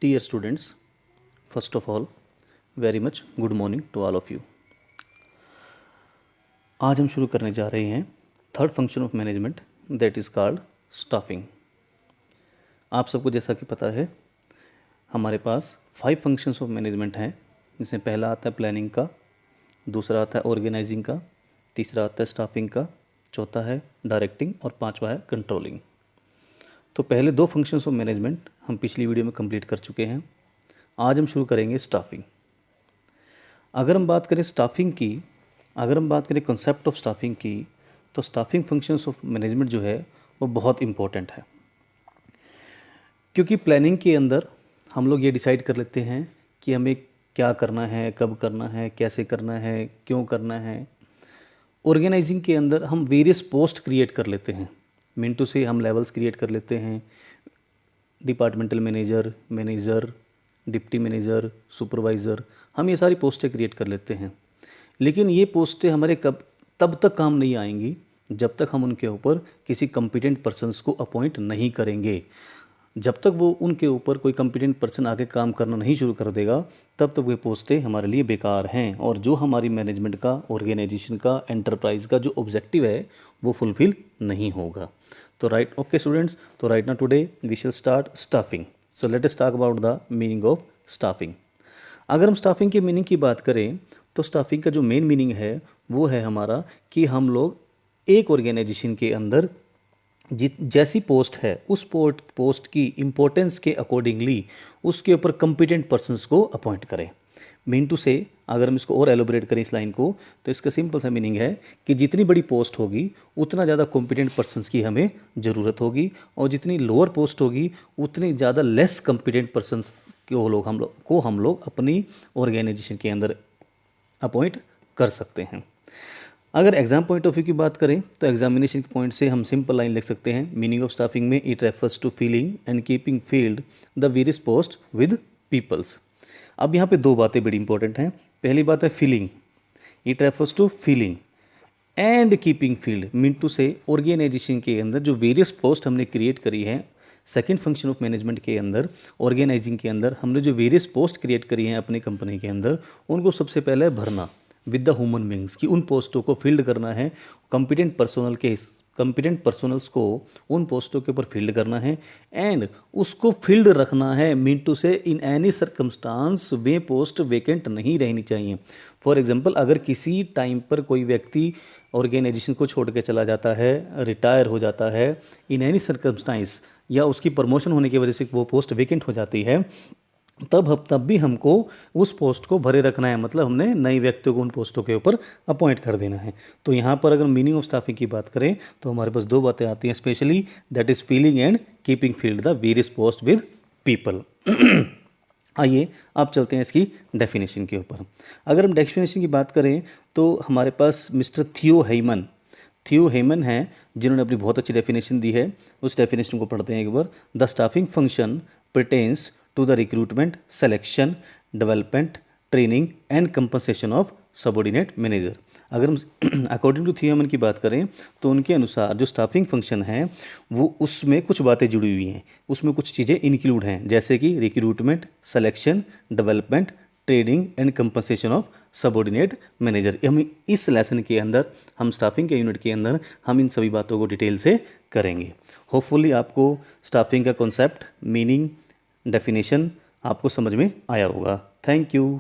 Dear students, first of all, very much good morning to all of you. आज हम शुरू करने जा रहे हैं third function of management that is called staffing. आप सबको जैसा कि पता है हमारे पास 5 फंक्शंस ऑफ मैनेजमेंट हैं, जिसमें पहला आता है प्लानिंग का, दूसरा आता है ऑर्गेनाइजिंग का, तीसरा आता है स्टाफिंग का, चौथा है डायरेक्टिंग और पांचवा है कंट्रोलिंग। तो पहले 2 फंक्शंस ऑफ मैनेजमेंट हम पिछली वीडियो में कंप्लीट कर चुके हैं। आज हम शुरू करेंगे स्टाफिंग। अगर हम बात करें स्टाफिंग की, अगर हम बात करें कॉन्सेप्ट ऑफ स्टाफिंग की, तो स्टाफिंग फंक्शंस ऑफ मैनेजमेंट जो है वो बहुत इम्पोर्टेंट है, क्योंकि प्लानिंग के अंदर हम लोग ये डिसाइड कर लेते हैं कि हमें क्या करना है, कब करना है, कैसे करना है, क्यों करना है। ऑर्गेनाइजिंग के अंदर हम वेरियस पोस्ट क्रिएट कर लेते हैं, मिनटू से हम लेवल्स क्रिएट कर लेते हैं, departmental manager, manager, deputy manager, supervisor, हम ये सारी पोस्टें क्रिएट कर लेते हैं। लेकिन ये पोस्टें हमारे तब तक काम नहीं आएंगी जब तक हम उनके ऊपर किसी कॉम्पिटेंट पर्सन्स को अपॉइंट नहीं करेंगे। जब तक वो उनके ऊपर कोई कॉम्पिटेंट पर्सन आके काम करना नहीं शुरू कर देगा, तब तक वे पोस्टें हमारे लिए बेकार हैं और जो हमारी मैनेजमेंट का, ऑर्गेनाइजेशन का, एंटरप्राइज का जो ऑब्जेक्टिव है वो फुलफिल नहीं होगा। तो राइट, ओके स्टूडेंट्स, तो right now today we shall start staffing. So let us talk about the meaning of staffing. अगर हम स्टाफिंग के मीनिंग की बात करें तो स्टाफिंग का जो मेन मीनिंग है वो है हमारा कि हम लोग एक ऑर्गेनाइजेशन के अंदर जैसी पोस्ट है उस पोस्ट की इम्पोर्टेंस के अकॉर्डिंगली उसके ऊपर कॉम्पिटेंट पर्सन्स को अपॉइंट करें। मीन टू से, अगर हम इसको और एलोबरेट करें इस लाइन को, तो इसका सिंपल सा मीनिंग है कि जितनी बड़ी पोस्ट होगी उतना ज़्यादा कॉम्पिटेंट पर्सन्स की हमें ज़रूरत होगी, और जितनी लोअर पोस्ट होगी उतनी ज़्यादा लेस कॉम्पिटेंट पर्सन्स को हम लोग अपनी ऑर्गेनाइजेशन के अंदर अपॉइंट कर सकते हैं। अगर एग्जाम पॉइंट ऑफ व्यू की बात करें तो एग्जामिनेशन के पॉइंट से हम सिंपल लाइन लिख सकते हैं, मीनिंग ऑफ स्टाफिंग में it refers to filling and keeping filled the various post with peoples. अब यहाँ पे 2 बातें बड़ी इंपॉर्टेंट हैं। पहली बात है filling, it refers to filling and keeping filled, mean to say organization के अंदर जो वेरियस पोस्ट हमने क्रिएट करी है, सेकंड फंक्शन ऑफ मैनेजमेंट के अंदर, ऑर्गेनाइजिंग के अंदर हमने जो वेरियस पोस्ट क्रिएट करी हैं अपनी कंपनी के अंदर, उनको सबसे पहले भरना विद द ह्यूमन बींग्स, की उन पोस्टों को फील्ड करना है, कॉम्पिटेंट पर्सनल्स को उन पोस्टों के ऊपर फील्ड करना है एंड उसको फील्ड रखना है। मीन टू से in any circumstance way post vacant नहीं रहनी चाहिए। फॉर एग्जांपल, अगर किसी टाइम पर कोई व्यक्ति ऑर्गेनाइजेशन को छोड़ के चला जाता है, रिटायर हो जाता है, इन एनी सर्कमस्टांस, या उसकी प्रमोशन होने की वजह से वो पोस्ट वेकेंट हो जाती है, तब भी हमको उस पोस्ट को भरे रखना है, मतलब हमने नए व्यक्तियों को उन पोस्टों के ऊपर अपॉइंट कर देना है। तो यहाँ पर अगर मीनिंग ऑफ स्टाफिंग की बात करें तो हमारे पास 2 बातें आती हैं specially, that is feeling and keeping filled the various post with people. आइए आप चलते हैं इसकी डेफिनेशन के ऊपर। अगर हम डेफिनेशन की बात करें तो हमारे पास मिस्टर थियो हेमन हैं, जिन्होंने अपनी बहुत अच्छी डेफिनेशन दी है। उस डेफिनेशन को पढ़ते हैं एक बार। The staffing function pertains to the recruitment, selection, development, training and compensation of subordinate manager। अगर हम अकॉर्डिंग टू थियोमन की बात करें तो उनके अनुसार जो स्टाफिंग फंक्शन है वो उसमें कुछ बातें जुड़ी हुई हैं, उसमें कुछ चीज़ें इंक्लूड हैं, जैसे कि recruitment, selection, development, training and compensation of subordinate manager. हम इस लेसन के अंदर, हम स्टाफिंग के यूनिट के अंदर हम इन सभी बातों को डिटेल से करेंगे। होपफुली आपको स्टाफिंग का कॉन्सेप्ट, मीनिंग, डेफिनेशन आपको समझ में आया होगा। Thank you.